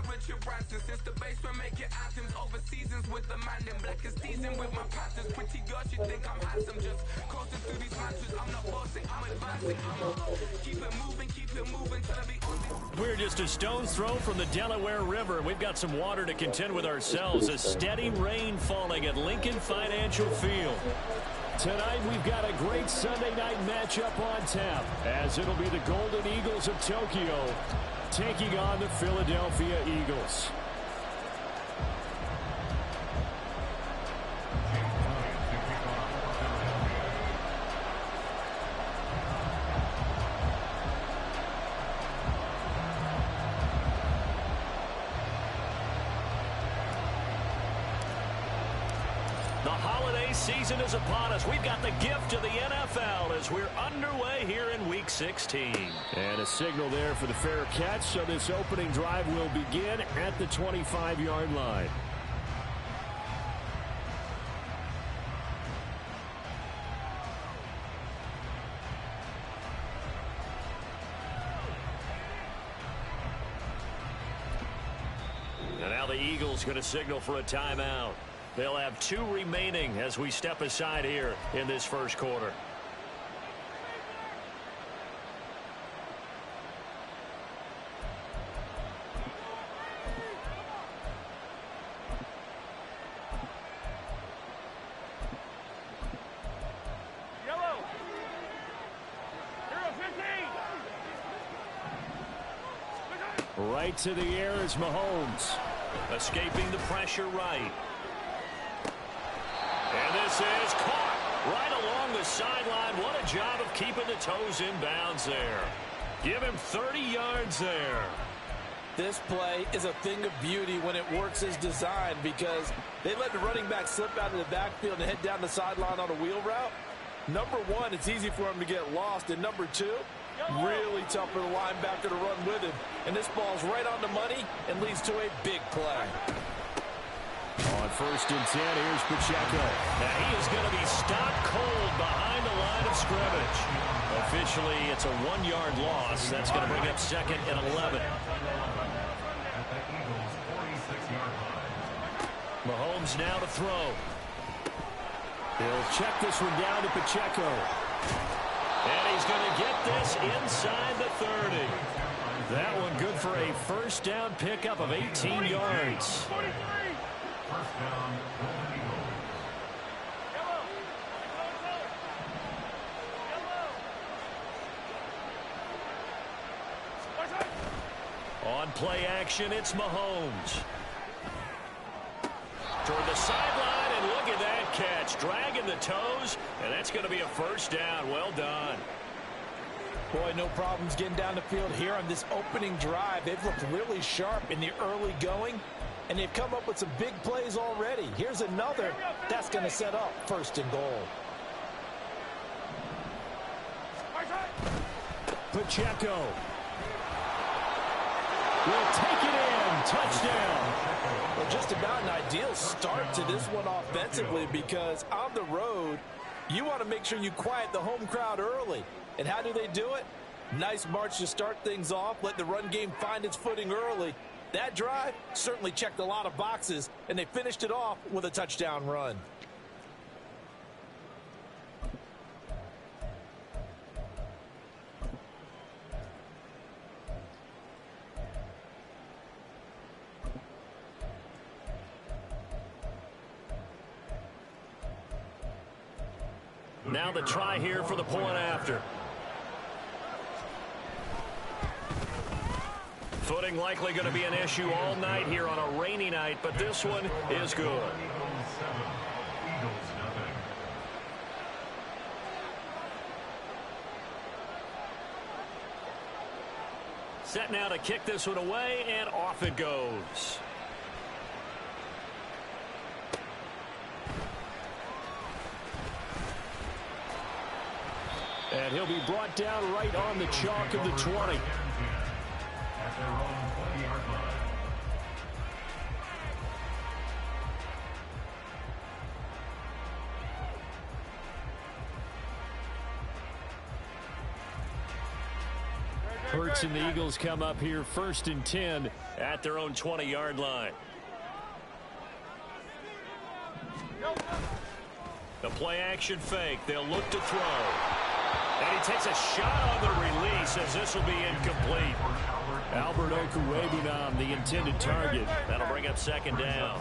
Richard Branson. Since the basement making items over seasons with the man in black is teasing with my patterns. Pretty girl, she think I'm handsome. Just coasting through these matches. I'm not bossing, I'm advancing. Keep it moving till I be on this. We're just a stone's throw from the Delaware River. We've got some water to contend with ourselves. A steady rain falling at Lincoln Financial Field. Tonight we've got a great Sunday night matchup on tap, as it'll be the Golden Eagles of Tokyo taking on the Philadelphia Eagles. The holiday season is upon us. We've got the gift of the NFL as we're underway here in Week 16. And a signal there for the fair catch, so this opening drive will begin at the 25-yard line. And now the Eagles going to signal for a timeout. They'll have 2 remaining as we step aside here in this first quarter. Yellow. 15. Right to the air is Mahomes. Escaping the pressure right. And this is caught right along the sideline. What a job of keeping the toes in bounds there. Give him 30 yards there. This play is a thing of beauty when it works as designed, because they let the running back slip out of the backfield and head down the sideline on a wheel route. Number one, it's easy for him to get lost. And number two, really tough for the linebacker to run with him. And this ball's right on the money and leads to a big play. On 1st and 10, here's Pacheco. Now he is going to be stopped cold behind the line of scrimmage. Officially, it's a 1-yard loss. That's going to bring up 2nd and 11. Mahomes now to throw. He'll check this one down to Pacheco. And he's going to get this inside the 30. That one good for a first down pickup of 18 yards. First down, Golden Eagles. On play action, it's Mahomes. Toward the sideline, and look at that catch. Dragging the toes, and that's going to be a first down. Well done. Boy, no problems getting down the field here on this opening drive. They've looked really sharp in the early going, and they've come up with some big plays already. Here's another that's going to set up 1st and goal. Pacheco will take it in. Touchdown. Well, just about an ideal start to this one offensively, because on the road, you want to make sure you quiet the home crowd early. And how do they do it? Nice march to start things off. Let the run game find its footing early. That drive certainly checked a lot of boxes, and they finished it off with a touchdown run. Now the try here for the point after. Footing likely going to be an issue all night here on a rainy night, but this one is good. Set now to kick this one away, and off it goes. And he'll be brought down right on the chalk of the 20. Hurts and the Eagles come up here 1st and 10 at their own 20-yard line. The play-action fake. They'll look to throw. And he takes a shot on the release as this will be incomplete. Albert Okwuegbunam, the intended target. That'll bring up second down.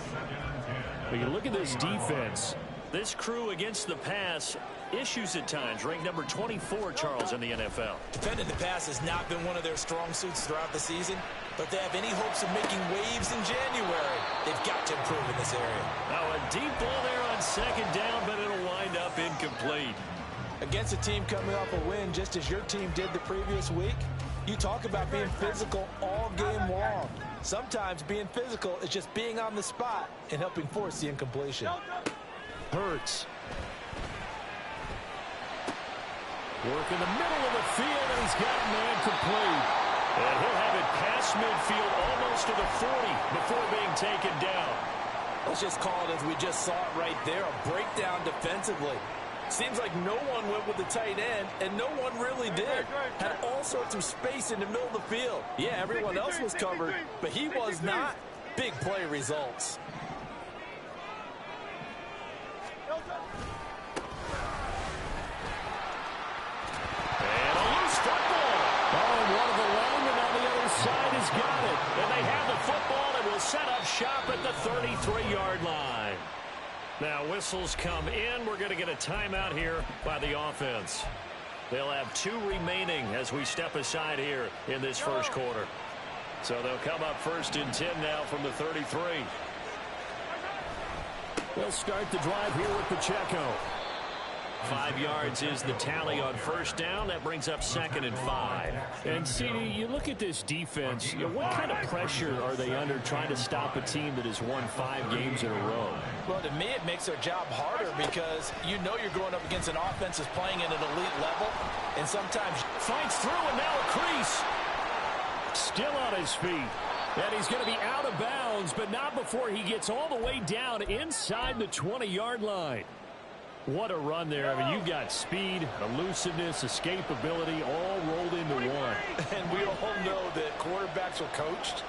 But you look at this defense. This crew against the pass, issues at times. Ranked number 24, Charles, in the NFL. Defending the pass has not been one of their strong suits throughout the season. But if they have any hopes of making waves in January, they've got to improve in this area. Now a deep ball there on second down, but it'll wind up incomplete. Against a team coming off a win, just as your team did the previous week, you talk about being physical all game long. Sometimes being physical is just being on the spot and helping force the incompletion. Hurts. Work in the middle of the field, and he's got a man complete. And he'll have it past midfield almost to the 40 before being taken down. Let's just call it as we just saw it right there, a breakdown defensively. Seems like no one went with the tight end, and no one really did. Had all sorts of space in the middle of the field. Yeah, everyone else was covered, but he was not. Big play results. And a loose football. Oh, and one of the linemen on the other side has got it. And they have the football and will set up shop at the 33-yard line. Now whistles come in. We're going to get a timeout here by the offense. They'll have 2 remaining as we step aside here in this first quarter. So they'll come up first and 10 now from the 33. They'll start the drive here with Pacheco. 5 yards is the tally on first down. That brings up second and 5. And, CD, you look at this defense, what kind of pressure are they under trying to stop a team that has won 5 games in a row? Well, to me, it makes their job harder because you know you're going up against an offense that's playing at an elite level, and sometimes fights through, and now a crease. Still on his feet. And he's going to be out of bounds, but not before he gets all the way down inside the 20-yard line. What a run there. I mean, you've got speed, elusiveness, escapability all rolled into one. And we all know that quarterbacks are coached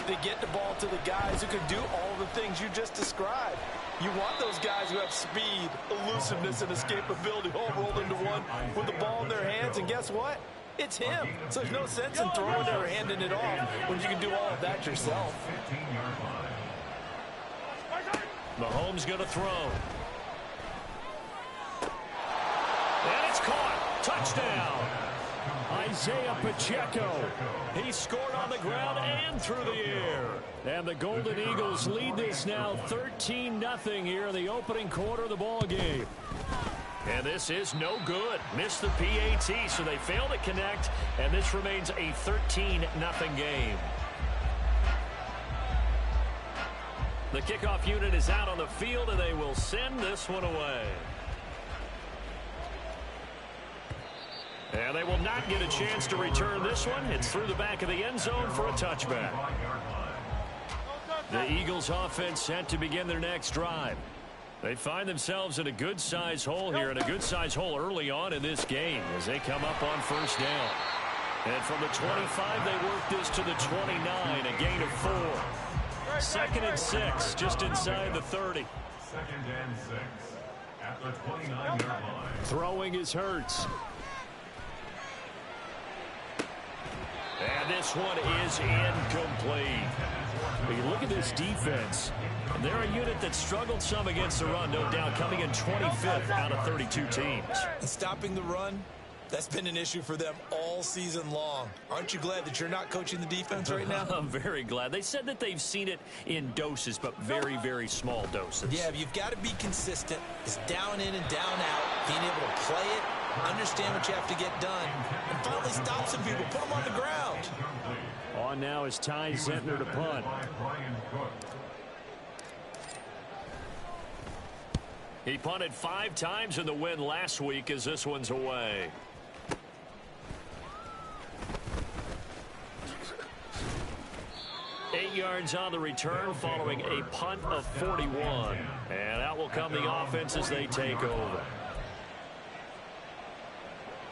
to get the ball to the guys who can do all the things you just described. You want those guys who have speed, elusiveness, and escapability all rolled into one with the ball in their hands. And guess what? It's him. So there's no sense in throwing it or handing it off when you can do all of that yourself. Mahomes going to throw. And it's caught. Touchdown. Isaiah Pacheco. He scored on the ground and through the air. And the Golden Eagles lead this now 13-0 here in the opening quarter of the ball game. And this is no good. Missed the PAT, so they fail to connect, and this remains a 13-0 game. The kickoff unit is out on the field, and they will send this one away. And they will not get a chance to return this one. It's through the back of the end zone for a touchback. The Eagles offense set to begin their next drive. They find themselves in a good-sized hole here, and a good-sized hole early on in this game as they come up on first down. And from the 25, they work this to the 29, a gain of 4. Second and 6, just inside the 30. Second and 6 at the 29-yard line. Throwing is Hurts. And this one is incomplete. But you look at this defense. They're a unit that struggled some against the run, no doubt, coming in 25th out of 32 teams. And stopping the run, that's been an issue for them all season long. Aren't you glad that you're not coaching the defense right now? I'm very glad. They said that they've seen it in doses, but very, very small doses. Yeah, you've got to be consistent. It's down in and down out, being able to play it, understand what you have to get done, and finally stop some people, put them on the ground. On now is Ty Zentner to punt. He punted 5 times in the win last week as this one's away. Eight yards on the return following a punt of 41. And out will come the offense as they take over.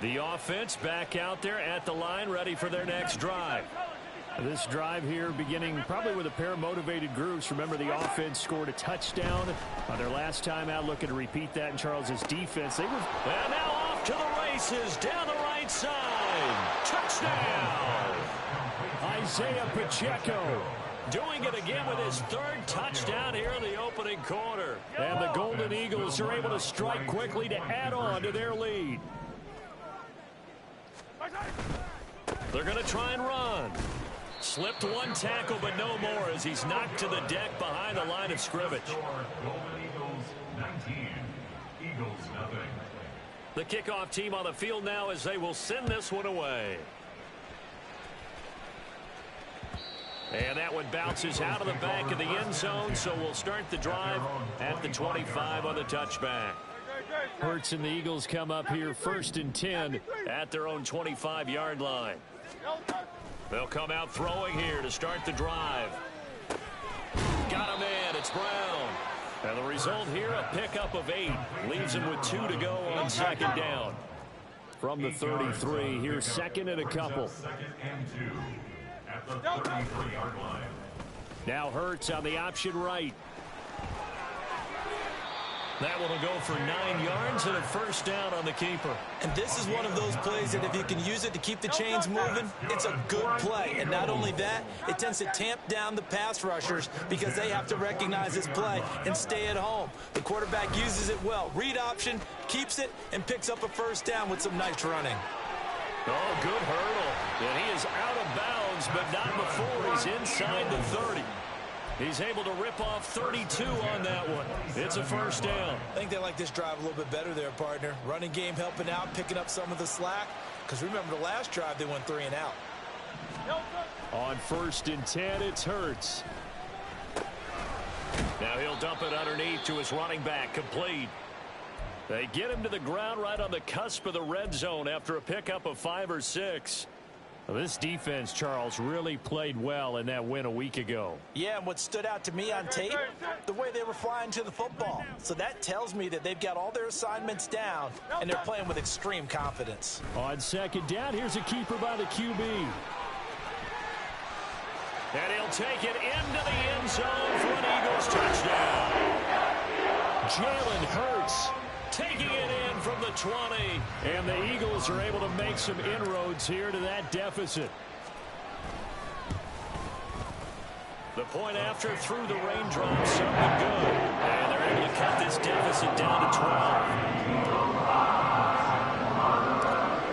The offense back out there at the line ready for their next drive. This drive here beginning probably with a pair of motivated groups. Remember, the offense scored a touchdown on their last time out. Looking to repeat that in Charles's defense. And now off to the races down the right side. Touchdown! Isaiah Pacheco doing it again with his third touchdown here in the opening quarter. And the Golden Eagles are able to strike quickly to add on to their lead. They're going to try and run. Slipped one tackle, but no more as he's knocked to the deck behind the line of scrimmage. Golden Eagles 19, Eagles nothing. The kickoff team on the field now as they will send this one away. And that one bounces out of the back of the end zone, so we'll start the drive at the 25 on the touchback. Hurts and the Eagles come up here 1st and 10 at their own 25-yard line. They'll come out throwing here to start the drive. Got him in. It's Brown. And the result here, a pickup of 8. Leaves him with 2 to go on 2nd down. From the 33, here's 2nd and a couple. 2nd and 2 at the 33-yard line. Now Hurts on the option right. That one will go for 9 yards and a 1st down on the keeper. And this is one of those plays that if you can use it to keep the chains moving, it's a good play. And not only that, it tends to tamp down the pass rushers because they have to recognize this play and stay at home. The quarterback uses it well. Read option, keeps it, and picks up a 1st down with some nice running. Oh, good hurdle. And he is out of bounds, but not before he's inside the 30. He's able to rip off 32 on that one. It's a 1st down. I think they like this drive a little bit better there, partner. Running game helping out, picking up some of the slack. Because remember, the last drive, they went 3 and out. On 1st and 10, it's Hurts. Now he'll dump it underneath to his running back, complete. They get him to the ground right on the cusp of the red zone after a pickup of 5 or 6. Well, this defense, Charles, really played well in that win a week ago. Yeah, and what stood out to me on tape, the way they were flying to the football. So that tells me that they've got all their assignments down, and they're playing with extreme confidence. On 2nd down, here's a keeper by the QB. And he'll take it into the end zone for an Eagles touchdown. Jalen Hurts taking it in from the 20. And the Eagles are able to make some inroads here to that deficit. The point after through the raindrops, something good. And they're able to cut this deficit down to 12.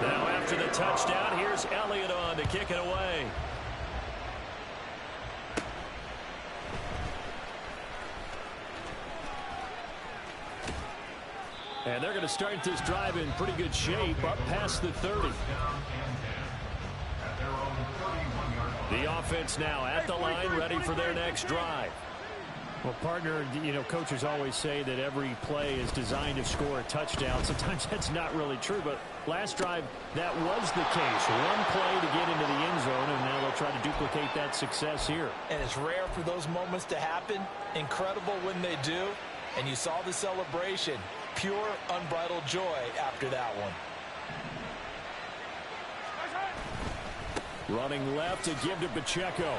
Now after the touchdown, here's Elliott on to kick it away. And they're going to start this drive in pretty good shape up past the 30. The offense now at the line, ready for their next drive. Well, partner, you know, coaches always say that every play is designed to score a touchdown. Sometimes that's not really true, but last drive, that was the case. One play to get into the end zone, and now they'll try to duplicate that success here. And it's rare for those moments to happen. Incredible when they do. And you saw the celebration. Pure, unbridled joy after that one. Running left to give to Pacheco.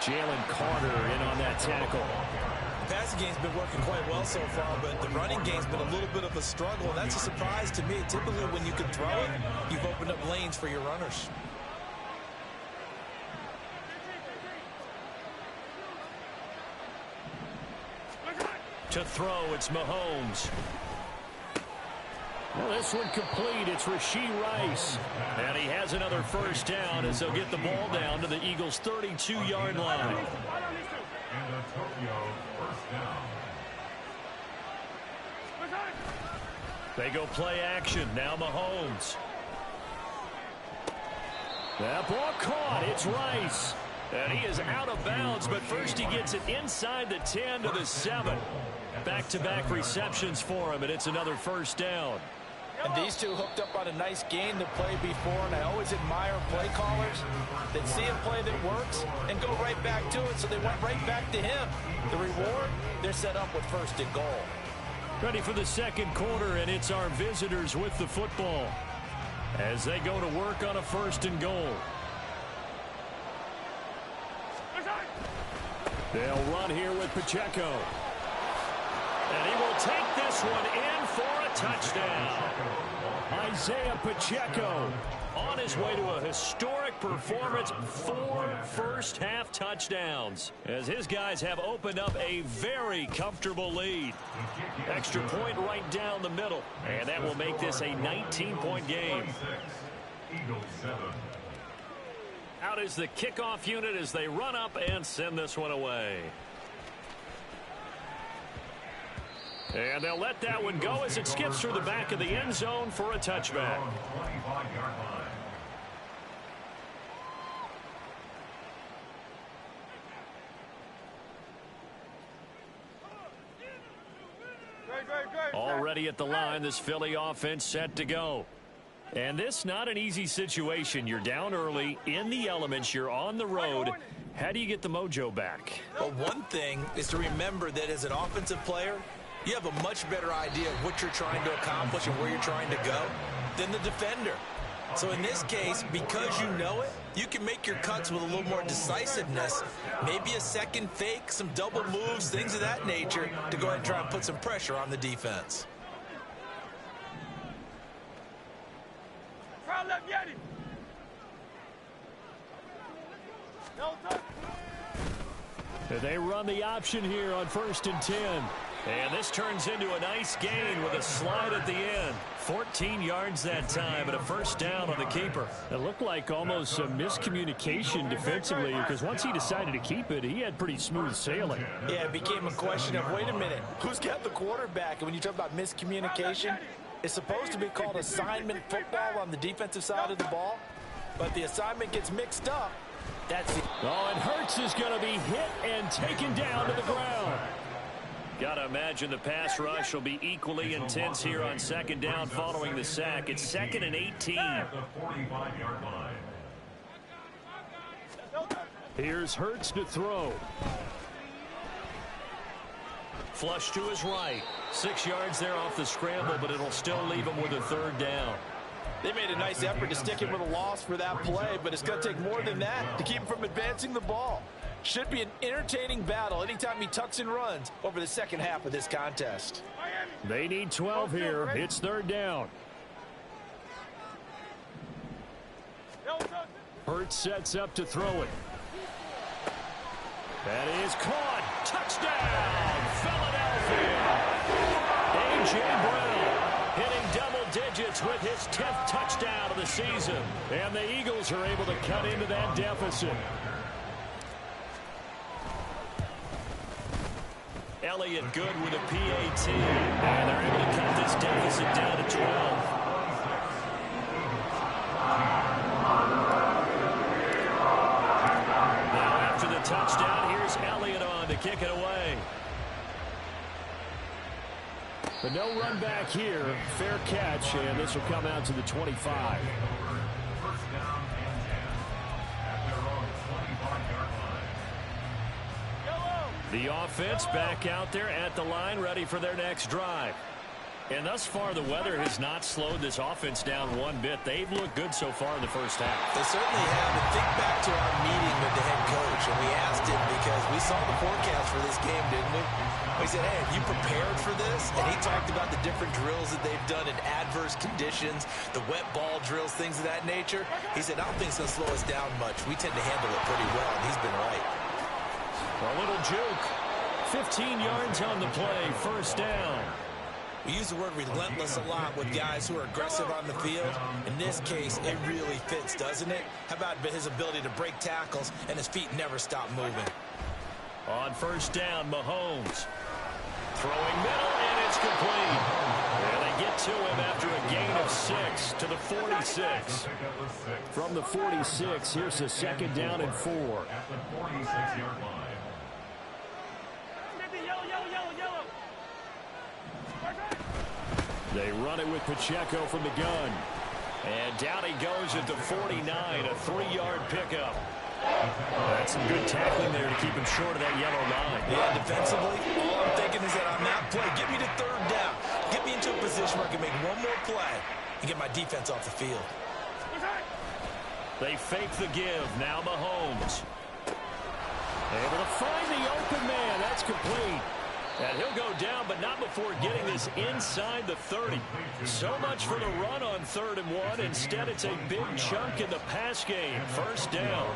Jalen Carter in on that tackle. The passing game's been working quite well so far, but the running game's been a little bit of a struggle, and that's a surprise to me. Typically, when you can throw it, you've opened up lanes for your runners. To throw, it's Mahomes. Well, this one complete. It's Rashee Rice. And he has another 1st down as they'll get the ball down to the Eagles' 32-yard line. And a Tokyo 1st down. They go play action. Now Mahomes. That ball caught. It's Rice. And he is out of bounds, but first he gets it inside the 10 to the 7. Back-to-back receptions for him, and it's another 1st down. And these two hooked up on a nice game to play before, and I always admire play callers that see a play that works and go right back to it, so they went right back to him. The reward, they're set up with 1st and goal. Ready for the 2nd quarter, and it's our visitors with the football as they go to work on a 1st and goal. They'll run here with Pacheco. And he will take this one in for a touchdown. Isaiah Pacheco on his way to a historic performance, 4 first-half touchdowns, as his guys have opened up a very comfortable lead. Extra point right down the middle, and that will make this a 19-point game. Out is the kickoff unit as they run up and send this one away. And they'll let that one go as it skips through the back of the end zone for a touchback. Already at the line, this Philly offense set to go. And this not an easy situation. You're down early, in the elements, you're on the road. How do you get the mojo back? Well, one thing is to remember that as an offensive player, you have a much better idea of what you're trying to accomplish and where you're trying to go than the defender. So in this case, because you know it, you can make your cuts with a little more decisiveness, maybe a second fake, some double moves, things of that nature, to go ahead and try and put some pressure on the defense. They run the option here on 1st and 10. And this turns into a nice gain with a slide at the end. 14 yards that time and a first down on the keeper. It looked like almost a miscommunication defensively, because once he decided to keep it, he had pretty smooth sailing. Yeah, it became a question of, wait a minute, who's got the quarterback? And when you talk about miscommunication, it's supposed to be called assignment football on the defensive side of the ball, but the assignment gets mixed up. That's it. Oh, and Hurts is going to be hit and taken down to the ground. Got to imagine the pass rush will be equally intense here on 2nd down following the sack. It's 2nd and 18. Here's Hurts to throw. Flush to his right. 6 yards there off the scramble, but it'll still leave him with a 3rd down. They made a nice effort to stick him with a loss for that play, but it's going to take more than that to keep him from advancing the ball. Should be an entertaining battle anytime he tucks and runs over the second half of this contest. They need 12 here. It's 3rd down. Hurts sets up to throw it. That is caught. Touchdown, Philadelphia. A.J. Brown hitting double digits with his 10th touchdown of the season. And the Eagles are able to cut into that deficit. Elliott good with a PAT. And they're able to cut this deficit down to 12. Now after the touchdown, here's Elliott on to kick it away. But no run back here. Fair catch, and this will come out to the 25. The offense back out there at the line, ready for their next drive. And thus far, the weather has not slowed this offense down one bit. They've looked good so far in the first half. They certainly have. And think back to our meeting with the head coach, and we asked him because we saw the forecast for this game, didn't we? We said, hey, have you prepared for this? And he talked about the different drills that they've done in adverse conditions, the wet ball drills, things of that nature. He said, I don't think it's going to slow us down much. We tend to handle it pretty well, and he's been right. A little juke. 15 yards on the play, 1st down. We use the word relentless a lot with guys who are aggressive on the field. In this case, it really fits, doesn't it? How about his ability to break tackles and his feet never stop moving? On 1st down, Mahomes. Throwing middle, and it's complete. And they get to him after a gain of 6 to the 46. From the 46, here's a 2nd down and 4. At the 46-yard line. They run it with Pacheco from the gun. And down he goes at the 49, a 3-yard pickup. That's some good tackling there to keep him short of that yellow line. Yeah, defensively, all I'm thinking is that on that play, get me to 3rd down. Get me into a position where I can make one more play and get my defense off the field. They fake the give. Now Mahomes. Able to find the open man. That's complete. And he'll go down, but not before getting this inside the 30. So much for the run on 3rd and 1. Instead, it's a big chunk in the pass game. First down.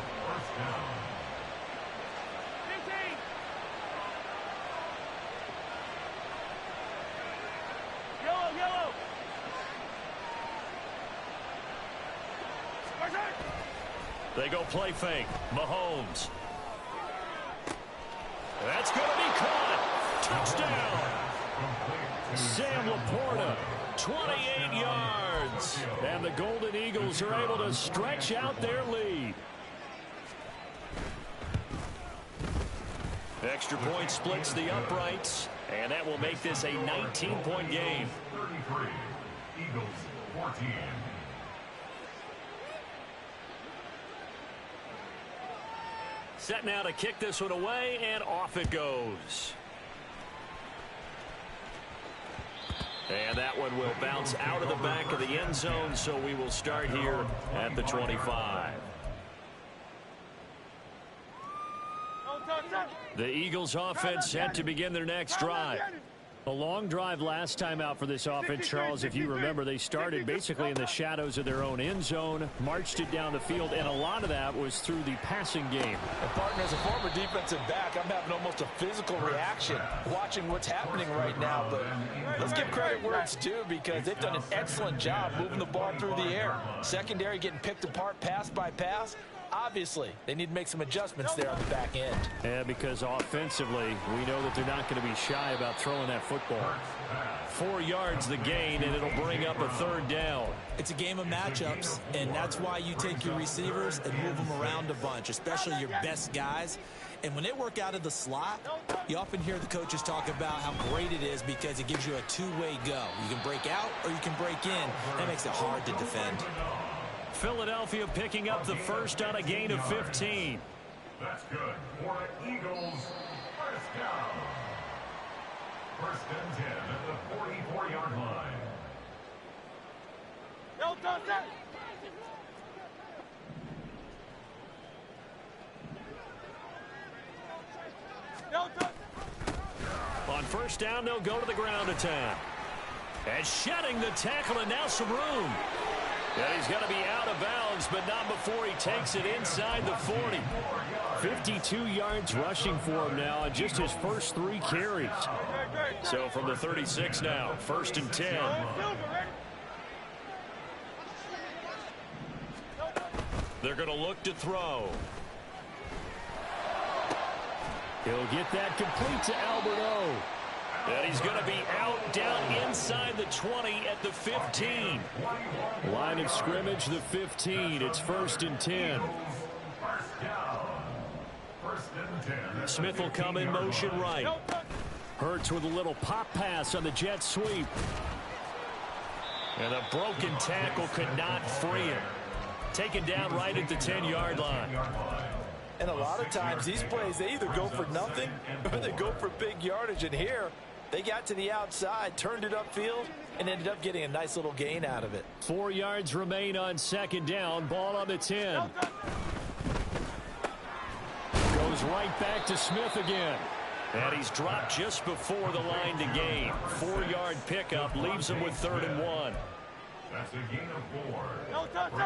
They go play fake. Mahomes. That's going to be caught. Touchdown. Sam Laporta, 28 yards. And the Golden Eagles are able to stretch out their lead. Extra point splits the uprights, and that will make this a 19-point game. 33, Eagles 14. Set now to kick this one away, and off it goes. And that one will bounce out of the back of the end zone, so we will start here at the 25. The Eagles offense set to begin their next drive. A long drive last time out for this offense, Charles. If you remember, they started basically in the shadows of their own end zone, marched it down the field, and a lot of that was through the passing game. And partner, as a former defensive back, I'm having almost a physical reaction watching what's happening right now. But let's give credit where it's due, because they've done an excellent job moving the ball through the air. Secondary getting picked apart pass by pass. Obviously, they need to make some adjustments there on the back end. Yeah, because offensively, we know that they're not going to be shy about throwing that football. 4 yards the gain, and it'll bring up a 3rd down. It's a game of matchups, and that's why you take your receivers and move them around a bunch, especially your best guys. And when they work out of the slot, you often hear the coaches talk about how great it is because it gives you a two-way go. You can break out or you can break in. That makes it hard to defend. Philadelphia picking up the first on a gain of 15. That's good for Eagles. First down. 1st and 10 at the 44-yard line. On 1st down, they'll go to the ground attack. And shedding the tackle, and now some room. And he's going to be out of bounds, but not before he takes it inside the 40. 52 yards rushing for him now on just his first 3 carries. So from the 36 now, 1st and 10. They're going to look to throw. He'll get that complete to Alberto. And he's going to be out down inside the 20 at the 15. Line of scrimmage, the 15. It's 1st and 10. Smith will come in motion right. Hurts with a little pop pass on the jet sweep. And a broken tackle could not free him. Taken down right at the 10-yard line. And a lot of times these plays, they either go for nothing or they go for big yardage. And here, they got to the outside, turned it upfield, and ended up getting a nice little gain out of it. 4 yards remain on 2nd down. Ball on the 10. Goes right back to Smith again. And he's dropped just before the line to gain. 4-yard pickup leaves him with 3rd and 1. That's a gain of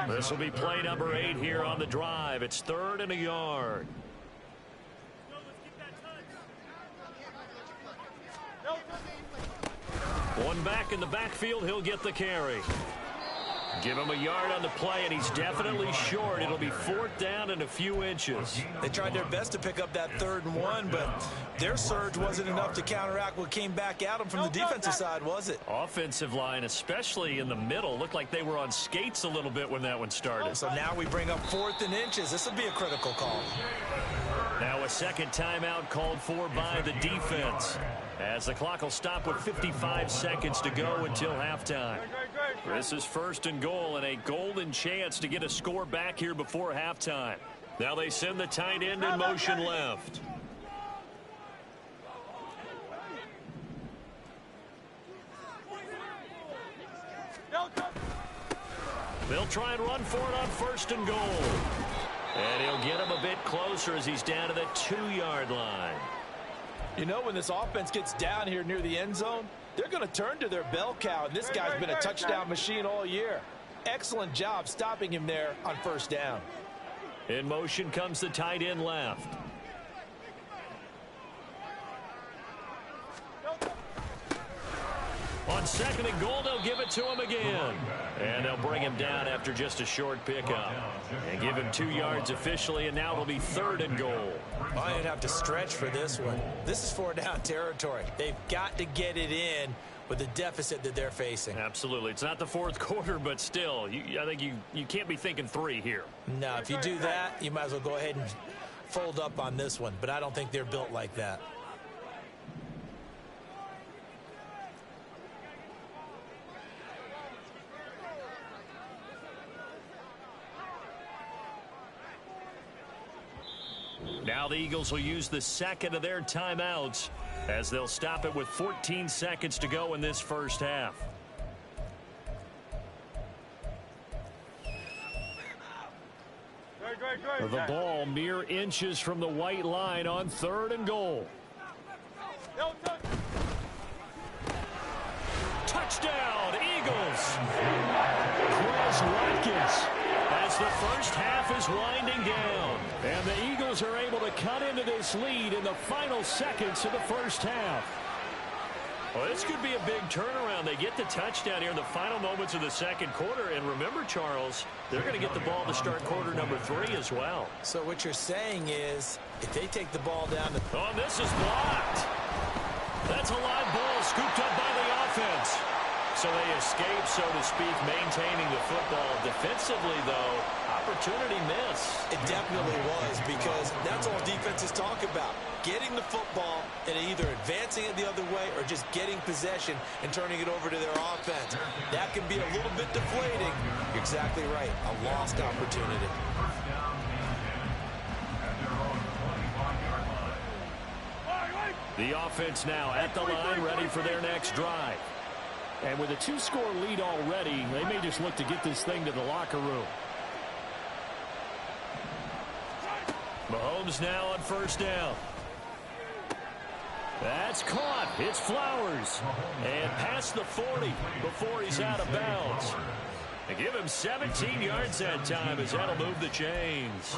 4. This will be play number 8 here on the drive. It's 3rd and a yard. One back in the backfield, he'll get the carry. Give him a yard on the play, and he's definitely short. It'll be 4th down and a few inches. They tried their best to pick up that 3rd and 1, but their surge wasn't enough to counteract what came back at them from the defensive side, was it? Offensive line, especially in the middle, looked like they were on skates a little bit when that one started. So now we bring up 4th and inches. This will be a critical call. Now a second timeout called for by the defense, as the clock will stop with 55 seconds to go until halftime. This is 1st and goal, and a golden chance to get a score back here before halftime. Now they send the tight end in motion left. They'll try and run for it on 1st and goal. And he'll get him a bit closer as he's down to the 2-yard line. You know, when this offense gets down here near the end zone, they're going to turn to their bell cow, and this guy's been a touchdown machine all year. Excellent job stopping him there on first down. In motion comes the tight end left. On 2nd and goal, they'll give it to him again. And they'll bring him down after just a short pickup. And give him 2 yards officially, and now it'll be 3rd and goal. I didn't have to stretch for this one. This is 4-down territory. They've got to get it in with the deficit that they're facing. Absolutely. It's not the 4th quarter, but still, I think you can't be thinking 3 here. No, if you do that, you might as well go ahead and fold up on this one. But I don't think they're built like that. Now the Eagles will use the 2nd of their timeouts as they'll stop it with 14 seconds to go in this first half. The ball mere inches from the white line on 3rd and goal. Touchdown, Eagles! Chris Watkins as the first half is winding down. And the Eagles are able to cut into this lead in the final seconds of the first half. Well, this could be a big turnaround. They get the touchdown here in the final moments of the 2nd quarter. And remember, Charles, they're going to get the ball to start quarter number 3 as well. So what you're saying is, if they take the ball down to... Oh, this is blocked. That's a live ball scooped up by the offense. So they escape, so to speak, maintaining the football. Defensively, though, opportunity miss. It definitely was, because that's all defenses talk about. Getting the football and either advancing it the other way or just getting possession and turning it over to their offense. That can be a little bit deflating. You're exactly right. A lost opportunity. The offense now at the line, ready for their next drive. And with a 2-score lead already, they may just look to get this thing to the locker room. Mahomes now on first down. That's caught. It's Flowers. And past the 40 before he's out of bounds. They give him 17 yards that time as that'll move the chains.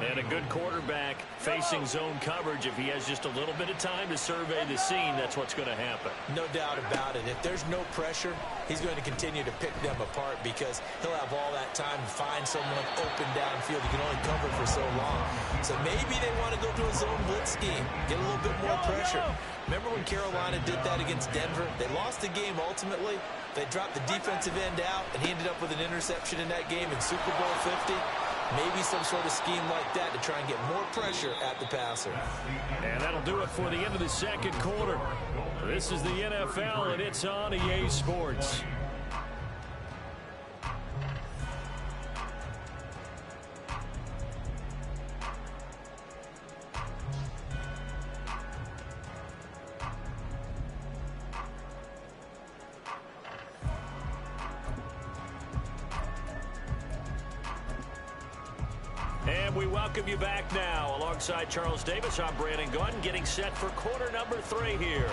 And a good quarterback facing zone coverage. If he has just a little bit of time to survey the scene, that's what's going to happen. No doubt about it. If there's no pressure, he's going to continue to pick them apart because he'll have all that time to find someone open downfield. He can only cover for so long. So maybe they want to go to a zone blitz scheme, get a little bit more pressure. Remember when Carolina did that against Denver? They lost the game ultimately. They dropped the defensive end out, and he ended up with an interception in that game in Super Bowl 50. Maybe some sort of scheme like that to try and get more pressure at the passer. And that'll do it for the end of the 2nd quarter. This is the NFL, and it's on EA Sports. And we welcome you back now. Alongside Charles Davis, I'm Brandon Gunn, getting set for quarter number 3 here.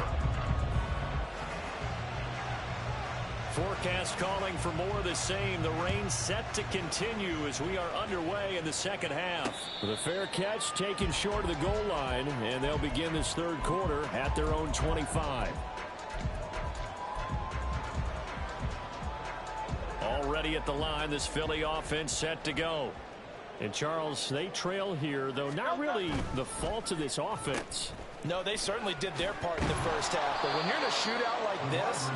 Forecast calling for more of the same. The rain set to continue as we are underway in the 2nd half. The fair catch taken short of the goal line, and they'll begin this 3rd quarter at their own 25. Already at the line, this Philly offense set to go. And, Charles, they trail here, though not really the fault of this offense. No, they certainly did their part in the first half. But when you're in a shootout like this,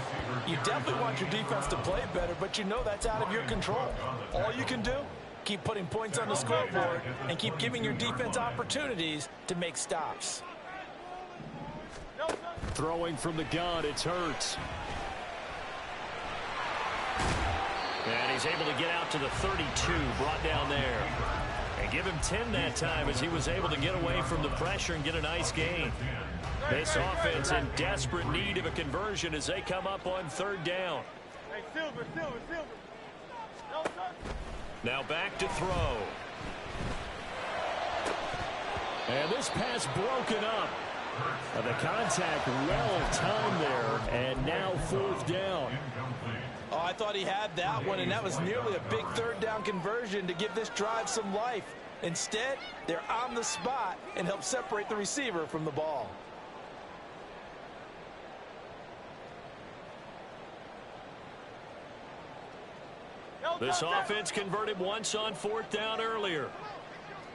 you definitely want your defense to play better, but you know that's out of your control. All you can do, keep putting points on the scoreboard and keep giving your defense opportunities to make stops. Throwing from the gun, it's Hurts. And he's able to get out to the 32, brought down there. And give him 10 that time as he was able to get away from the pressure and get a nice gain. This offense in desperate need of a conversion as they come up on 3rd down. Now back to throw. And this pass broken up. The contact well timed there, and now 4th down. Oh, I thought he had that one, and that was nearly a big 3rd down conversion to give this drive some life. Instead, they're on the spot and help separate the receiver from the ball. This offense converted once on 4th down earlier.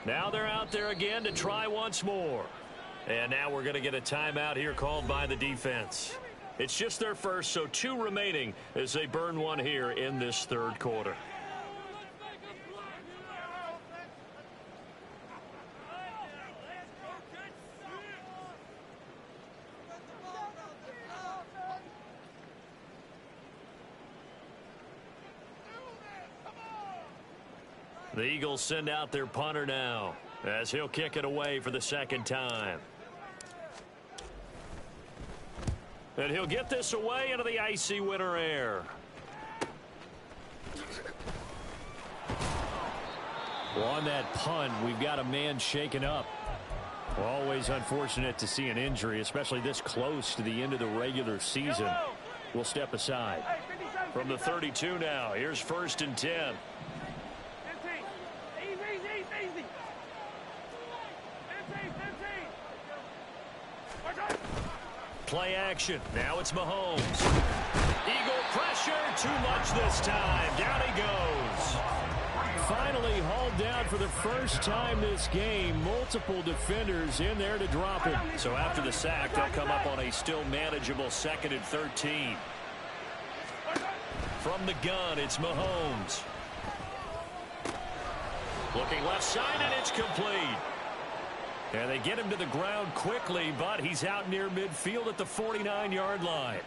Now they're out there again to try once more. And now we're going to get a timeout here called by the defense. It's just their first, so 2 remaining as they burn one here in this 3rd quarter. The Eagles send out their punter now as he'll kick it away for the 2nd time. And he'll get this away into the icy winter air. Well, on that punt, we've got a man shaken up. Always unfortunate to see an injury, especially this close to the end of the regular season. We'll step aside. From the 32 now, here's 1st and 10. Play action. Now it's Mahomes. Eagle pressure. Too much this time. Down he goes. Finally hauled down for the first time this game. Multiple defenders in there to drop him. So after the sack, they'll come up on a still manageable 2nd and 13. From the gun, it's Mahomes. Looking left side, and it's complete. And they get him to the ground quickly, but he's out near midfield at the 49-yard line.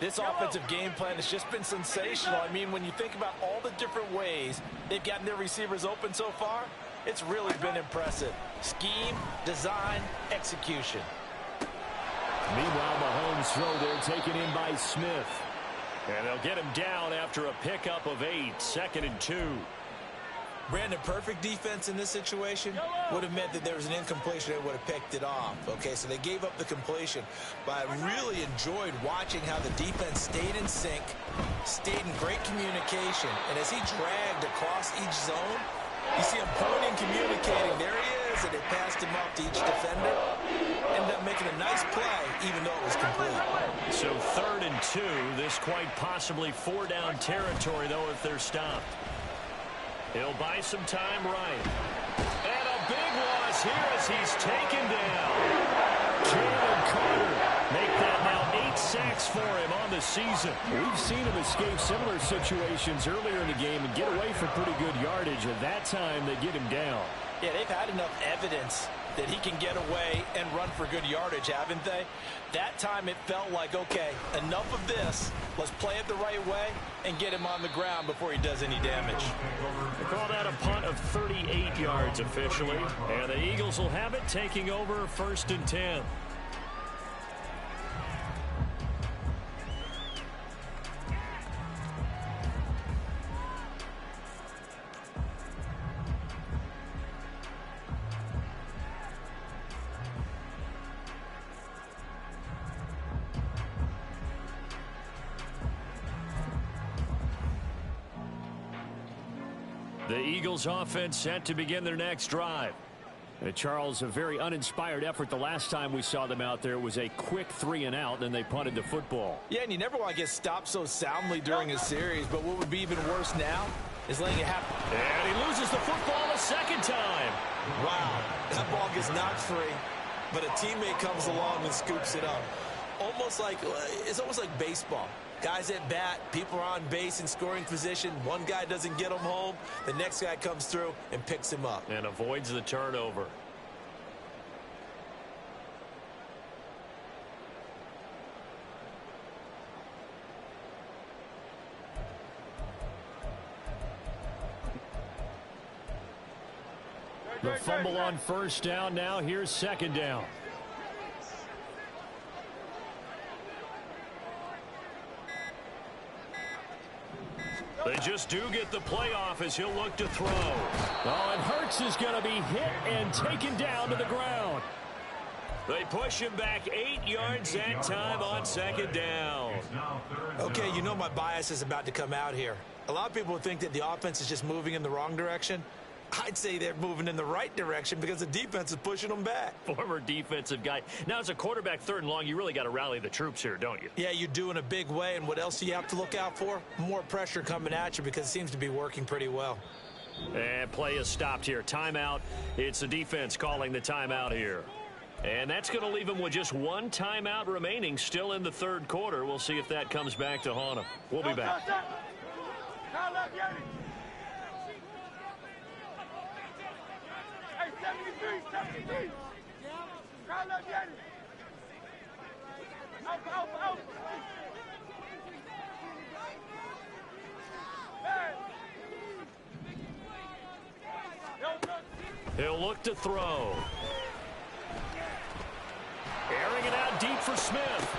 This offensive game plan has just been sensational. I mean, when you think about all the different ways they've gotten their receivers open so far, it's really been impressive. Scheme, design, execution. Meanwhile, Mahomes' throw there taken in by Smith. And they'll get him down after a pickup of 8, 2nd and 2. Brandon, perfect defense in this situation would have meant that there was an incompletion. They would have picked it off. Okay, so they gave up the completion. But I really enjoyed watching how the defense stayed in sync, stayed in great communication. And as he dragged across each zone, you see him pointing, communicating. There he is, and they passed him off to each defender. Ended up making a nice play, even though it was complete. So 3rd and 2. This quite possibly 4-down territory, though, if they're stopped. He'll buy some time right. And a big loss here as he's taken down. Jalen Carter make that now 8 sacks for him on the season. We've seen him escape similar situations earlier in the game and get away for pretty good yardage. At that time, they get him down. Yeah, they've had enough evidence that he can get away and run for good yardage, haven't they? That time it felt like, okay, enough of this. Let's play it the right way and get him on the ground before he does any damage. They call that a punt of 38 yards officially. And the Eagles will have it, taking over 1st and 10. The Eagles offense set to begin their next drive. Charles, a very uninspired effort the last time we saw them out there. It was a quick 3-and-out, then they punted the football. Yeah, and you never want to get stopped so soundly during a series, but what would be even worse now is letting it happen. And he loses the football a 2nd time. Wow, that ball gets knocked free, but a teammate comes along and scoops it up. It's almost like baseball. Guys at bat, people are on base in scoring position. One guy doesn't get him home. The next guy comes through and picks him up. And avoids the turnover. The fumble on 1st down. Now here's 2nd down. The just do get the playoff as he'll look to throw. Oh, and Hurts is going to be hit and taken down to the ground. They push him back 8 yards that time on second down. Okay, you know my bias is about to come out here. A lot of people think that the offense is just moving in the wrong direction. I'd say they're moving in the right direction because the defense is pushing them back. Former defensive guy. Now, as a quarterback, 3rd and long, you really got to rally the troops here, don't you? Yeah, you do in a big way. And what else do you have to look out for? More pressure coming at you because it seems to be working pretty well. And play is stopped here. Timeout. It's the defense calling the timeout here. And that's going to leave them with just 1 timeout remaining still in the 3rd quarter. We'll see if that comes back to haunt them. We'll be back. Hey, 73. Crowd up, Yanni. Out. He'll look to throw. Airing it out deep for Smith.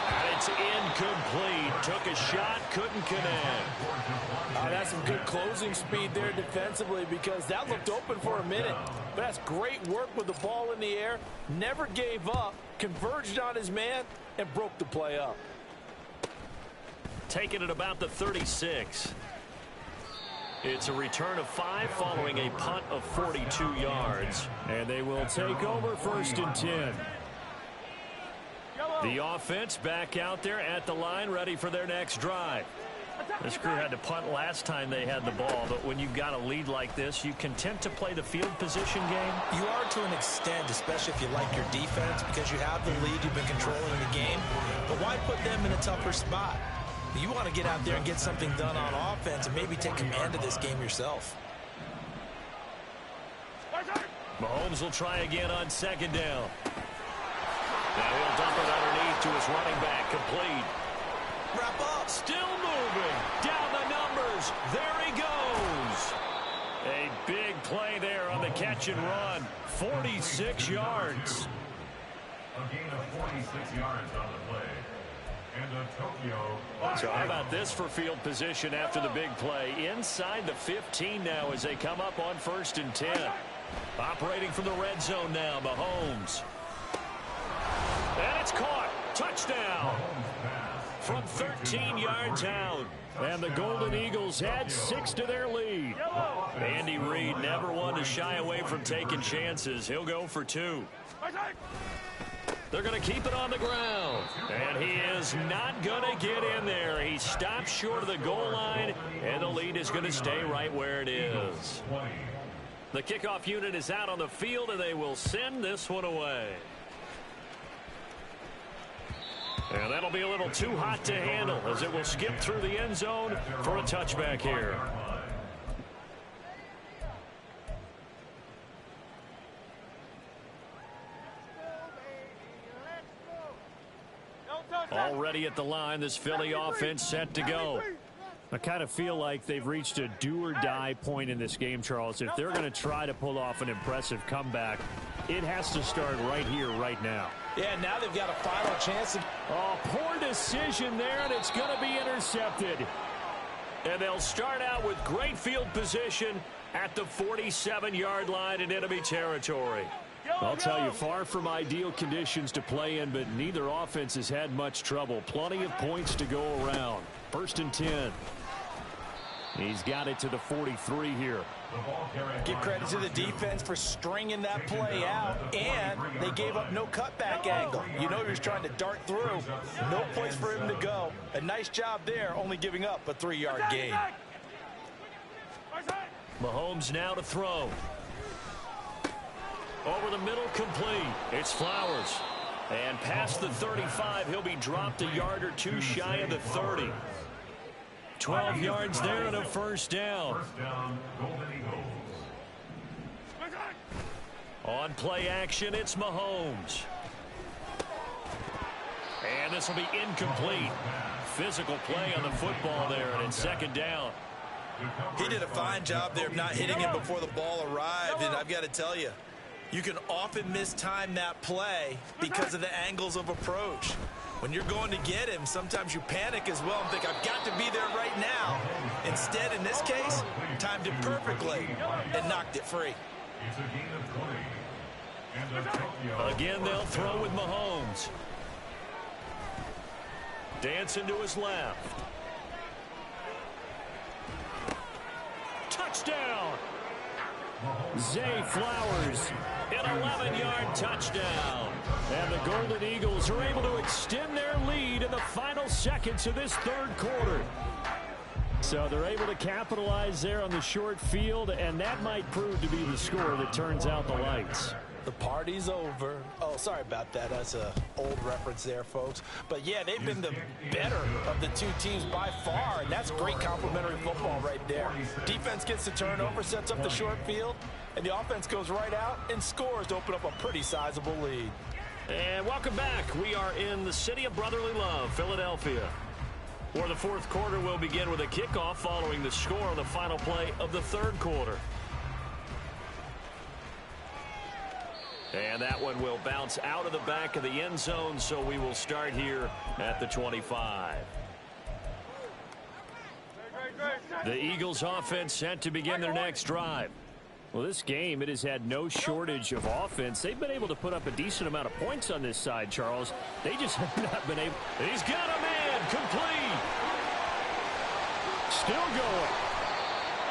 And it's incomplete. Took a shot, couldn't connect. That's some good closing speed there defensively because that looked open for a minute. But that's great work with the ball in the air. Never gave up, converged on his man, and broke the play up. Taking it about the 36. It's a return of 5 following a punt of 42 yards. And they will take over 1st and 10. The offense back out there at the line, ready for their next drive. This crew had to punt last time they had the ball, but when you've got a lead like this, you content to play the field position game? You are to an extent, especially if you like your defense, because you have the lead, you've been controlling the game. But why put them in a tougher spot? You want to get out there and get something done on offense and maybe take command of this game yourself. Mahomes will try again on 2nd down. Now he'll dump it underneath to his running back, complete. Wrap up. Still moving. Down the numbers. There he goes. A big play there on the catch and run. 46 yards. A gain of 46 yards on the play. And the Tokyo. So how about this for field position after the big play? Inside the 15 now as they come up on 1st and 10. Operating from the red zone now, Mahomes. And it's caught. Touchdown. From 13 yards out. And the Golden Eagles had 6 to their lead. Andy Reid never one to shy away from taking chances. He'll go for 2. They're going to keep it on the ground. And he is not going to get in there. He stops short of the goal line. And the lead is going to stay right where it is. The kickoff unit is out on the field, and they will send this one away. And that'll be a little too hot to handle as it will skip through the end zone for a touchback here. Already at the line, this Philly offense set to go. I kind of feel like they've reached a do-or-die point in this game, Charles. If they're going to try to pull off an impressive comeback, it has to start right here, right now. Yeah, now they've got a final chance. Oh, poor decision there, and it's going to be intercepted. And they'll start out with great field position at the 47-yard line in enemy territory. I'll tell you, far from ideal conditions to play in, but neither offense has had much trouble. Plenty of points to go around. 1st and 10. He's got it to the 43 here. Give credit to the defense for stringing that play out, and they gave up no cutback angle. You know he was trying to dart through. No place for him to go. A nice job there, only giving up a 3-yard gain. Mahomes now to throw. Over the middle, complete. It's Flowers. And past the 35, he'll be dropped a yard or 2 shy of the 30. 12 yards there and a 1st down. On play action, it's Mahomes. And this will be incomplete. Physical play on the football there, and it's 2nd down. He did a fine job there of not hitting him before the ball arrived, and I've got to tell you, you can often mistime that play because of the angles of approach. When you're going to get him, sometimes you panic as well and think, I've got to be there right now. Instead, in this case, timed it perfectly and knocked it free. It's a gain of 20. And the Tokyo Again, they'll throw with Mahomes. Dancing to his left. Touchdown! Zay Flowers, an 11-yard touchdown. And the Golden Eagles are able to extend their lead in the final seconds of this third quarter. So they're able to capitalize there on the short field, and that might prove to be the score that turns out the lights. The party's over. Oh, sorry about that. That's an old reference there, folks. But, yeah, they've been the better of the two teams by far, and that's great complimentary football right there. Defense gets the turnover, sets up the short field, and the offense goes right out and scores to open up a pretty sizable lead. And welcome back. We are in the city of brotherly love, Philadelphia, where the fourth quarter will begin with a kickoff following the score on the final play of the third quarter. And that one will bounce out of the back of the end zone, so we will start here at the 25. The Eagles offense set to begin their next drive. Well, this game, it has had no shortage of offense. They've been able to put up a decent amount of points on this side, Charles. They just have not been able. He's got a man complete. Still going.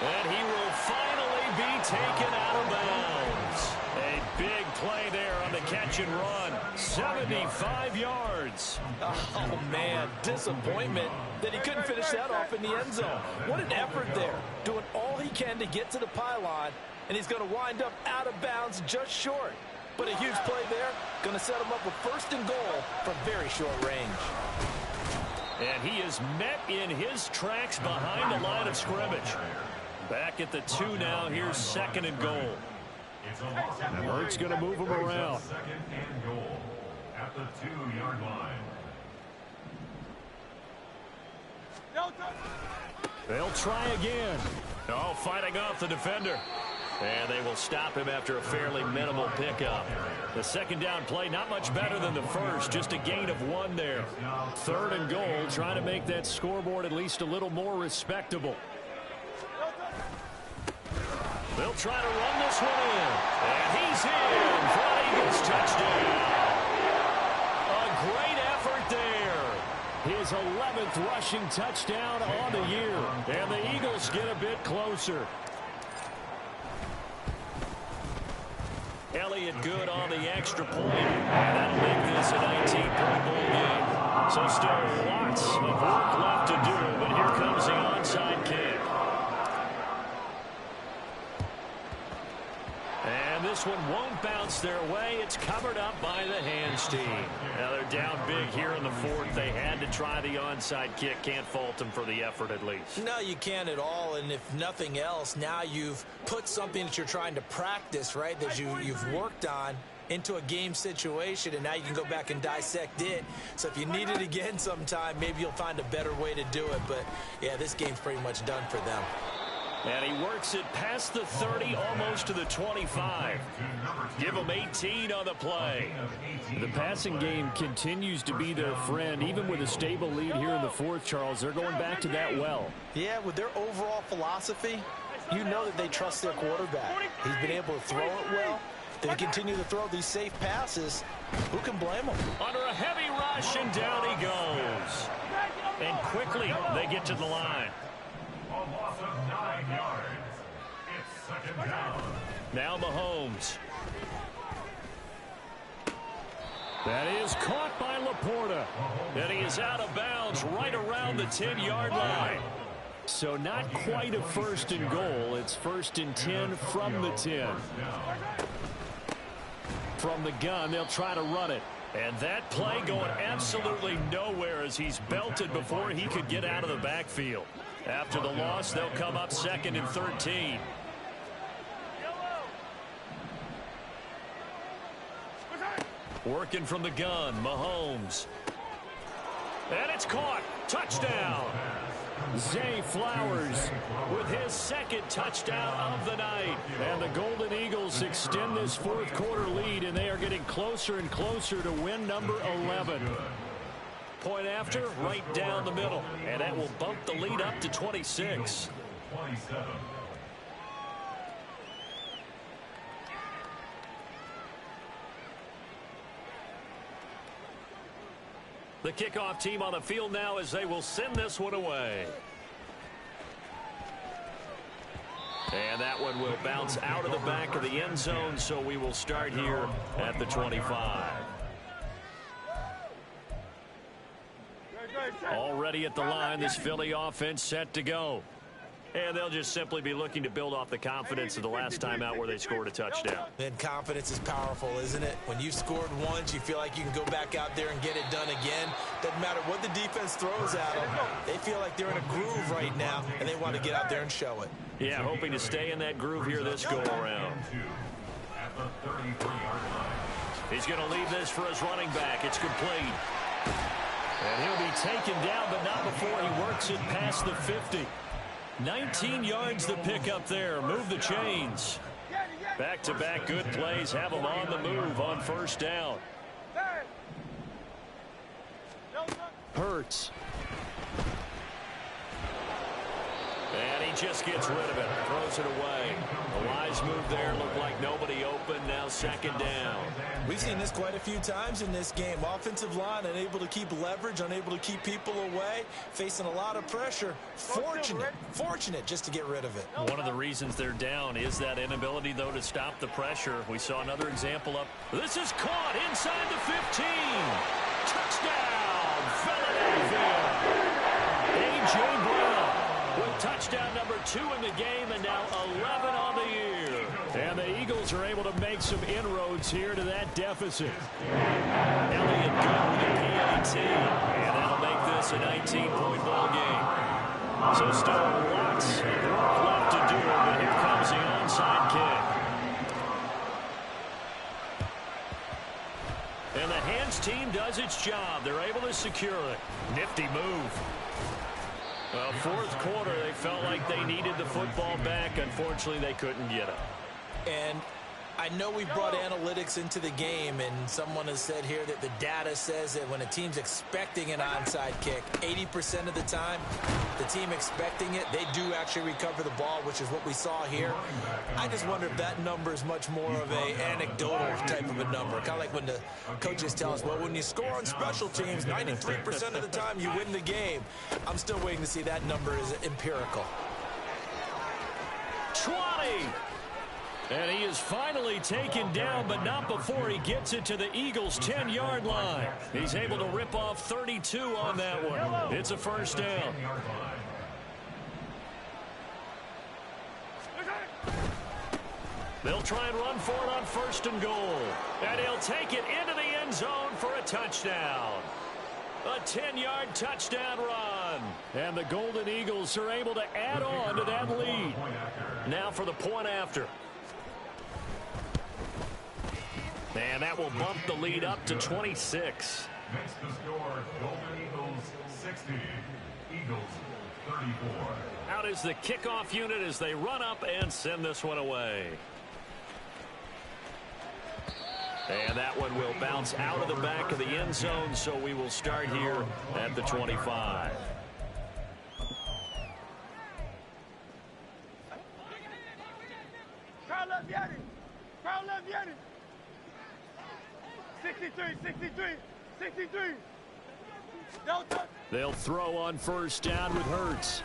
And he will finally be taken out of bounds. A big play there on the catch and run. 75 yards. Oh, man, disappointment that he couldn't finish that off in the end zone. What an effort there, doing all he can to get to the pylon, and he's going to wind up out of bounds just short. But a huge play there, going to set him up with first and goal from very short range. And he is met in his tracks behind the line of scrimmage. Back at the 2 now, here's second and goal. And Hurts going to move him around. Second and goal at the 2-yard line. They'll try again. Oh, fighting off the defender. And they will stop him after a fairly minimal pickup. The second down play, not much better than the first. Just a gain of 1 there. Third and goal, trying to make that scoreboard at least a little more respectable. They'll try to run this one in. And he's in for an Eagles touchdown. A great effort there. His 11th rushing touchdown on the year. And the Eagles get a bit closer. Elliott good on the extra point. And that'll make this a 19-point ball game. So still lots of work left to do. But here comes the onside kick. And this one won't bounce their way. It's covered up by the hands team. Now they're down big here in the fourth. They had to try the onside kick. Can't fault them for the effort at least. No, you can't at all. And if nothing else, now you've put something that you're trying to practice, right, that you've worked on into a game situation, and now you can go back and dissect it. So if you need it again sometime, maybe you'll find a better way to do it. But, yeah, this game's pretty much done for them. And he works it past the 30, almost to the 25. Give him 18 on the play. The passing game continues to be their friend. Even with a stable lead here in the fourth, Charles, they're going back to that well. Yeah, with their overall philosophy, you know that they trust their quarterback. He's been able to throw it well. They continue to throw these safe passes. Who can blame them? Under a heavy rush, and down he goes. And quickly, they get to the line. A loss of 9 yards. It's second down. Now Mahomes. That is caught by Laporta. And he is out of bounds right around the 10-yard line. So not quite a first and goal. It's first and 10 from the 10. From the gun, they'll try to run it. And that play going absolutely nowhere as he's belted before he could get out of the backfield. After the loss, they'll come up second and 13. Working from the gun, Mahomes. And it's caught. Touchdown. Zay Flowers with his second touchdown of the night. And the Golden Eagles extend this fourth quarter lead, and they are getting closer and closer to win number 11. point after, right down the middle. And that will bump the lead up to 26. 27. The kickoff team on the field now as they will send this one away. And that one will bounce out of the back of the end zone, so we will start here at the 25. Already at the line, this Philly offense set to go. And they'll just simply be looking to build off the confidence of the last time out where they scored a touchdown. And confidence is powerful, isn't it? When you've scored once, you feel like you can go back out there and get it done again. Doesn't matter what the defense throws at them. They feel like they're in a groove right now, and they want to get out there and show it. Yeah, hoping to stay in that groove here this go-around. He's going to leave this for his running back. It's complete. And he'll be taken down, but not before he works it past the 50. 19 yards to pick up there. Move the chains. Back-to-back good plays have them on the move on first down. Hurts. And he just gets rid of it. Throws it away. A wise move there. Looked like nobody open. Now second down. We've seen this quite a few times in this game. Offensive line unable to keep leverage, unable to keep people away, facing a lot of pressure. Fortunate just to get rid of it. One of the reasons they're down is that inability, though, to stop the pressure. We saw another example of this is caught inside the 15. Touchdown, Philadelphia. A.J. Brown with touchdown number 2 in the game, and now 11 on the year. And the Eagles are able to make some inroads here to that deficit. Elliott good with a PAT, and that'll make this a 19-point ball game. So still lots of work left to do, but here comes the onside kick. And the hands team does its job. They're able to secure it. Nifty move. Well, fourth quarter, they felt like they needed the football back. Unfortunately, they couldn't get it. And I know we brought analytics into the game, and someone has said here that the data says that when a team's expecting an onside kick, 80% of the time, the team expecting it, they do actually recover the ball, which is what we saw here. I just wonder if that number is much more of an anecdotal type of a number. Kind of like when the coaches tell us, well, when you score on special teams, 93% of the time you win the game. I'm still waiting to see that number is empirical. 20! And he is finally taken down, but not before he gets it to the Eagles' 10-yard line. He's able to rip off 32 on that one. It's a first down. They'll try and run for it on first and goal. And he'll take it into the end zone for a touchdown. A 10-yard touchdown run. And the Golden Eagles are able to add on to that lead. Now for the point after. And that will bump the lead up to 26. Makes the score Golden Eagles 60, Eagles 34. Out is the kickoff unit as they run up and send this one away. And that one will bounce out of the back of the end zone, so we will start here at the 25. Crowd love Yanni. Crowd love Yanni. 63, 63, 63. Don't touch. They'll throw on first down with Hurts.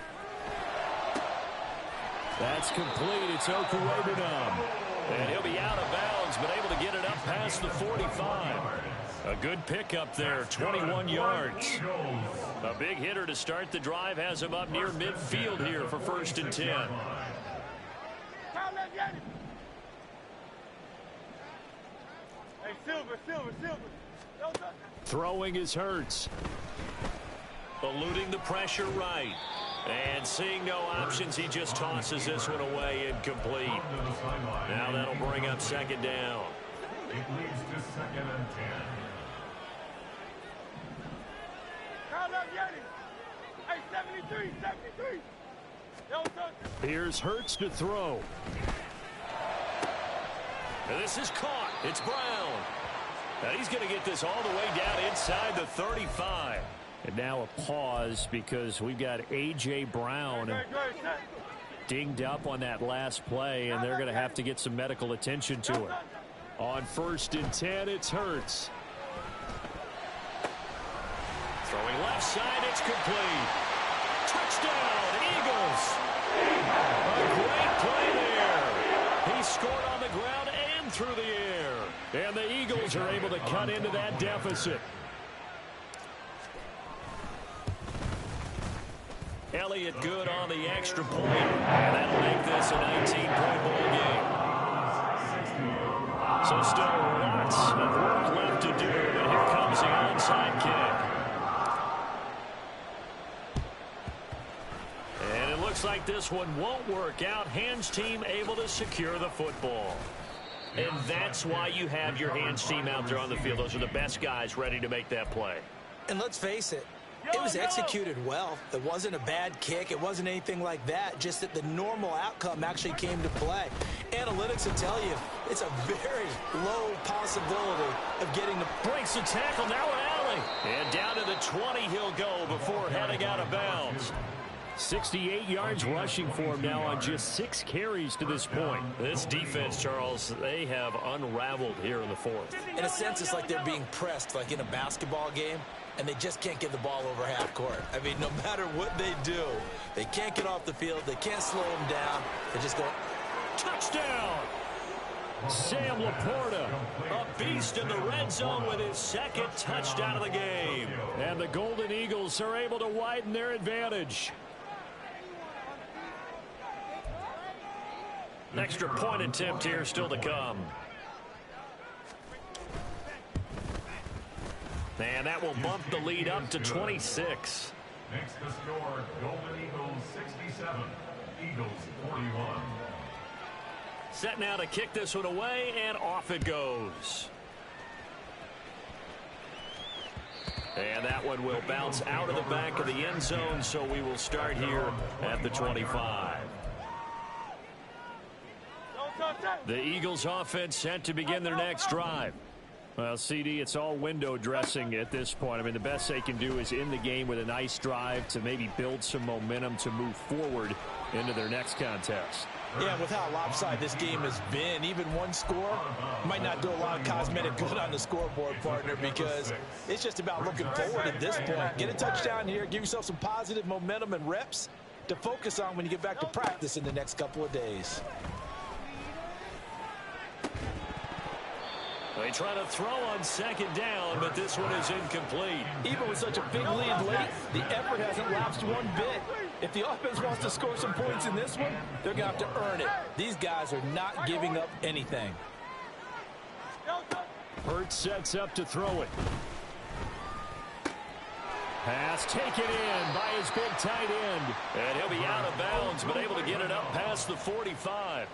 That's complete. It's Okuwebunam. And he'll be out of bounds, but able to get it up past the 45. A good pickup there, 21 yards. A big hitter to start the drive has him up near midfield here for first and 10. Crowd love Yanni. Hey, Silver. Don't touch. Throwing is Hurts. Eluding the pressure right. And seeing no options, he just tosses this one away incomplete. Now that'll bring up second down. It leads to second and 10. Crowd love Yanni. Hey, 73. Don't touch. Here's Hurts to throw. And this is caught. It's Brown. Now he's going to get this all the way down inside the 35. And now a pause because we've got A.J. Brown dinged up on that last play, and they're going to have to get some medical attention to it. On 1st and 10, it's Hurts. Throwing left side, it's complete. Touchdown, Eagles. A great play there. He scored on the ground and through the air. And the Eagles are able to cut into that deficit. Elliott good on the extra point. And that'll make this a 19-point ball game. So still lots of work left to do, but here comes the onside kick. And it looks like this one won't work out. Hands team able to secure the football. And that's why you have your hands team out there on the field. Those are the best guys ready to make that play. And let's face it, it was executed well. It wasn't a bad kick. It wasn't anything like that. Just that the normal outcome actually came to play. Analytics will tell you it's a very low possibility of getting the... Breaks the tackle, now an alley. And down to the 20 he'll go before heading out of bounds. 68 yards rushing for him now on just 6 carries to this point. This defense, Charles, they have unraveled here in the 4th. In a sense, it's like they're being pressed, like in a basketball game, and they just can't get the ball over half court. I mean, no matter what they do, they can't get off the field. They can't slow them down. They just go... Touchdown! Sam Laporta, a beast in the red zone with his 2nd touchdown of the game. And the Golden Eagles are able to widen their advantage. Extra point attempt here still to come. And that will bump the lead up to 26. Next to score, Golden Eagles 67, Eagles 41. Set now to kick this one away, and off it goes. And that one will bounce out of the back of the end zone, so we will start here at the 25. The Eagles offense set to begin their next drive. Well, CD, it's all window dressing at this point. I mean, the best they can do is in the game with a nice drive to maybe build some momentum to move forward into their next contest. Yeah, with how lopsided this game has been, even one score might not do a lot of cosmetic good on the scoreboard, partner, because it's just about looking forward at this point. Get a touchdown here, give yourself some positive momentum and reps to focus on when you get back to practice in the next couple of days. They try to throw on 2nd down, but this one is incomplete. Even with such a big lead late, the effort hasn't lapsed one bit. If the offense wants to score some points in this one, they're going to have to earn it. These guys are not giving up anything. Hurts sets up to throw it. Pass taken in by his big tight end. And he'll be out of bounds, but able to get it up past the 45.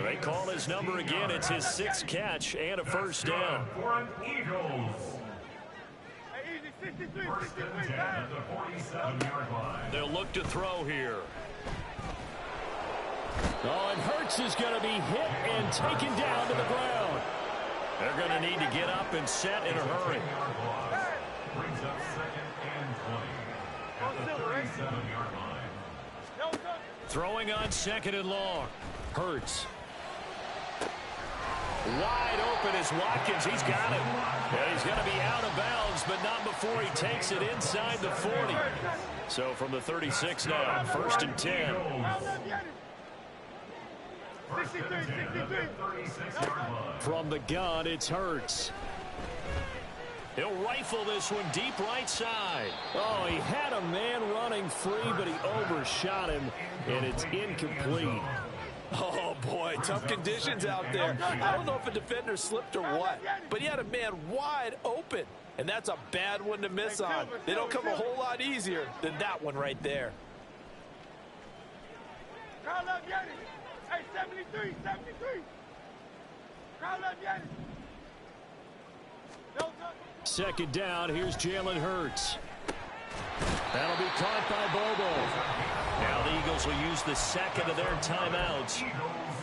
They call his number again. It's his 6th catch and a 1st down. For an Eagles. First and 10 at the 47-yard line. They'll look to throw here. Oh, and Hurts is going to be hit and taken down to the ground. They're going to need to get up and set in a hurry. Brings up 2nd and 20 at the 37-yard line. Throwing on 2nd and long. Hurts. Wide open is Watkins. He's got it. And he's going to be out of bounds, but not before he takes it inside the 40. So from the 36 now, 1st and 10. From the gun, it's Hurts. He'll rifle this one deep right side. Oh, he had a man running free, but he overshot him, and it's incomplete. Oh, boy, tough conditions out there. I don't know if a defender slipped or what, but he had a man wide open, and that's a bad one to miss on. They don't come a whole lot easier than that one right there. Crowd up, Yanni. Hey, 73, 73. Crowd up, Yanni. 2nd down, here's Jalen Hurts. That'll be caught by Bobo. Now the Eagles will use the 2nd of their timeouts,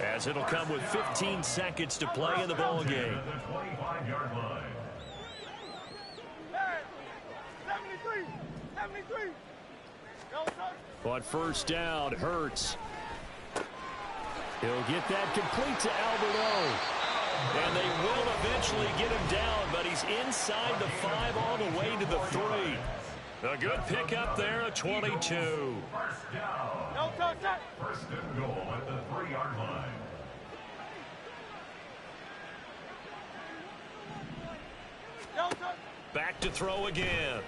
as it'll come with 15 seconds to play in the ball game. At the 25-yard line. Hey, 73. 73. Yo, sir. On first down, Hurts. He'll get that complete to Alberto. And they will eventually get him down, but he's inside the 5 all the way to the 3. A good pickup there, a 22. First down. Yo, sir, sir. First and goal at the 3-yard line. Yo, sir. Back to throw again.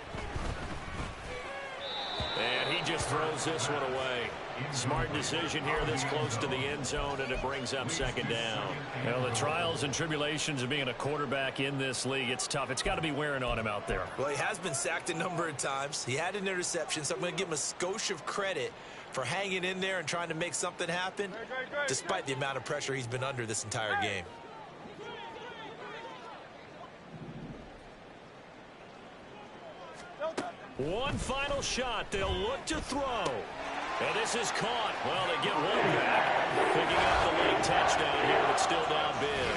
And he just throws this one away. Smart decision here this close to the end zone, and it brings up second down. Well, the trials and tribulations of being a quarterback in this league, it's tough. It's got to be wearing on him out there. Well, he has been sacked a number of times. He had an interception, so I'm going to give him a skosh of credit for hanging in there and trying to make something happen, despite the amount of pressure he's been under this entire game. One final shot. They'll look to throw. And this is caught. Well, they get one back. Picking up the late touchdown here, but still down big.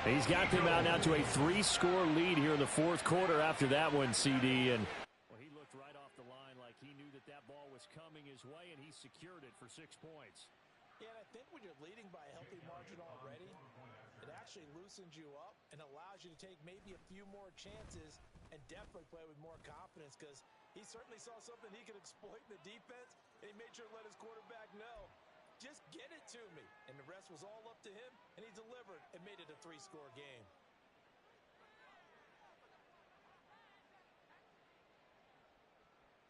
He's got them out now to a 3-score lead here in the fourth quarter after that one, CD. And well, he looked right off the line like he knew that that ball was coming his way, and he secured it for 6 points. Yeah, and I think when you're leading by a healthy margin already, it actually loosens you up and allows you to take maybe a few more chances and definitely play with more confidence, because he certainly saw something he could exploit in the defense, and he made sure to let his quarterback know, just get it to me. And the rest was all up to him, and he delivered and made it a 3-score game.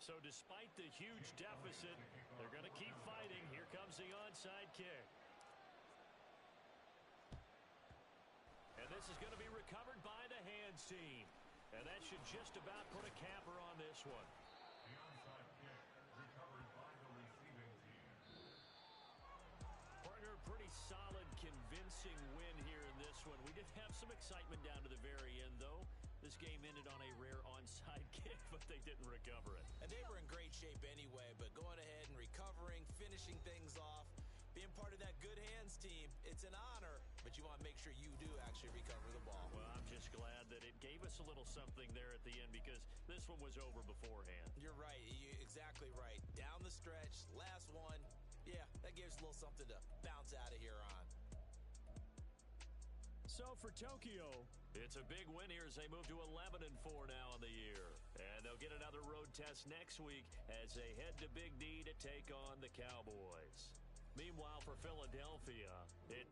So despite the huge deficit, they're going to keep fighting. Here comes the onside kick. And this is going to be recovered by the hands team. And that should just about put a capper on this one. The onside kick recovered by the receiving team. Partner, pretty solid, convincing win here in this one. We did have some excitement down to the very end, though. This game ended on a rare onside kick, but they didn't recover it. And they were in great shape anyway, but going ahead and recovering, finishing things off, being part of that good hands team, it's an honor, but you want to make sure you do actually recover the ball. Well, I'm just glad that it gave us a little something there at the end, because this one was over beforehand. You're right. You're exactly right. Down the stretch, last one. Yeah, that gives us a little something to bounce out of here on. So for Tokyo, it's a big win here as they move to 11-4 now in the year. And they'll get another road test next week as they head to Big D to take on the Cowboys. Meanwhile, for Philadelphia, it